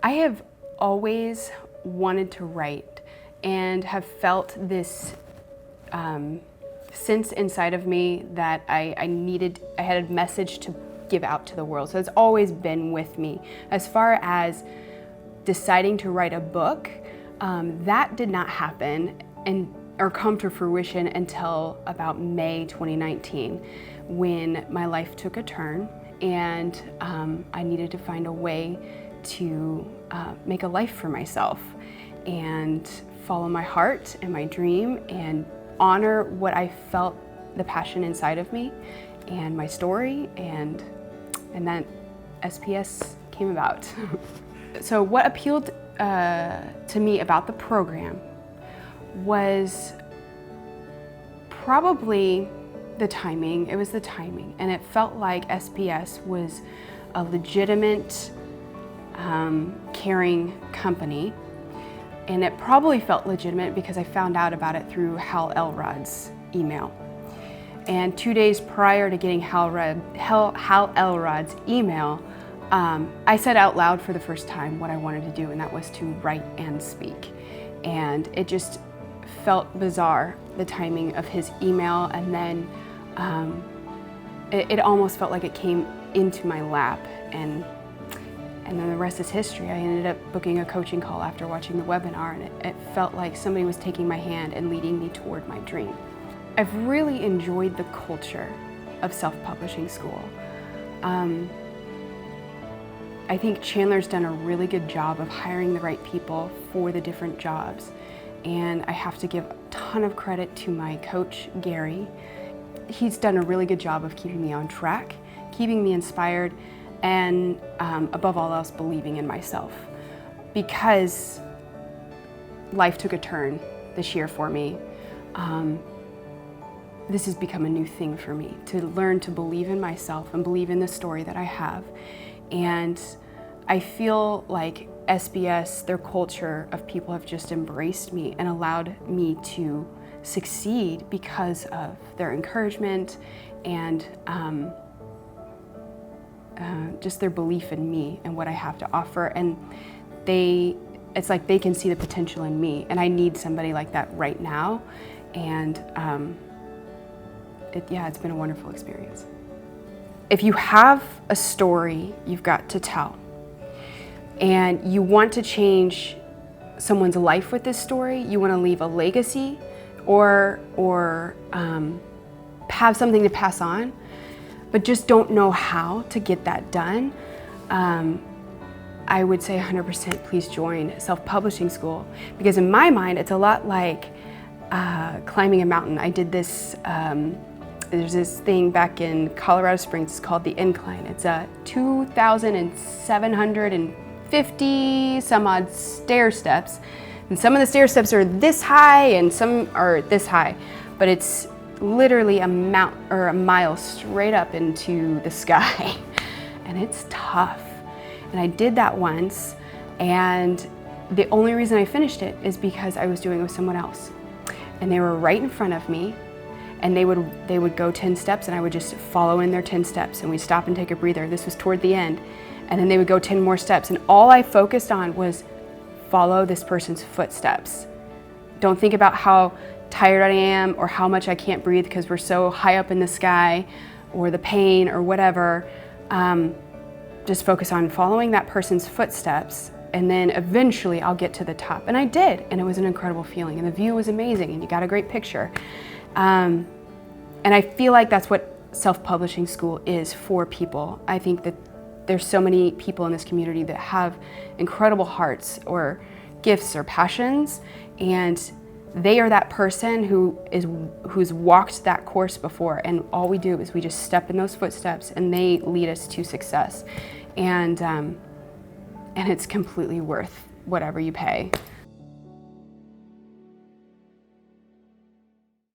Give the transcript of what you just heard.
I have always wanted to write and have felt this sense inside of me that I had a message to give out to the world. So it's always been with me. As far as deciding to write a book, that did not happen or come to fruition until about May 2019, when my life took a turn and I needed to find a way to make a life for myself and follow my heart and my dream and honor what I felt, the passion inside of me and my story, and then SPS came about. So what appealed to me about the program was probably the timing. It was the timing, and it felt like SPS was a legitimate, caring company. And it probably felt legitimate because I found out about it through Hal Elrod's email. And 2 days prior to getting Hal Elrod's email, I said out loud for the first time what I wanted to do, and that was to write and speak. And it just felt bizarre, the timing of his email, and then it almost felt like it came into my lap, and then the rest is history. I ended up booking a coaching call after watching the webinar, and it felt like somebody was taking my hand and leading me toward my dream. I've really enjoyed the culture of self-publishing school. I think Chandler's done a really good job of hiring the right people for the different jobs. And I have to give a ton of credit to my coach, Gary. He's done a really good job of keeping me on track, keeping me inspired, and above all else, believing in myself. Because life took a turn this year for me, this has become a new thing for me, to learn to believe in myself and believe in the story that I have. And I feel like SBS, their culture of people, have just embraced me and allowed me to succeed because of their encouragement and just their belief in me and what I have to offer. And it's like they can see the potential in me, and I need somebody like that right now. And it's been a wonderful experience. If you have a story you've got to tell, and you want to change someone's life with this story, you want to leave a legacy or have something to pass on, but just don't know how to get that done, I would say 100% please join Self-Publishing School, because in my mind it's a lot like climbing a mountain. I did this, there's this thing back in Colorado Springs, it's called the Incline. It's a 2,750 some odd stair steps, and some of the stair steps are this high and some are this high, but it's literally a mile straight up into the sky, and it's tough. And I did that once, and the only reason I finished it is because I was doing it with someone else, and they were right in front of me, and they would go 10 steps, and I would just follow in their 10 steps, and we'd stop and take a breather. This was toward the end, and then they would go 10 more steps, and all I focused on was follow this person's footsteps. Don't think about how tired I am or how much I can't breathe because we're so high up in the sky, or the pain or whatever. Just focus on following that person's footsteps, and then eventually I'll get to the top. And I did, and it was an incredible feeling, and the view was amazing, and you got a great picture. And I feel like that's what self-publishing school is for people. I think that there's so many people in this community that have incredible hearts or gifts or passions, and they are that person who's walked that course before, and all we do is we just step in those footsteps, and they lead us to success. And it's completely worth whatever you pay.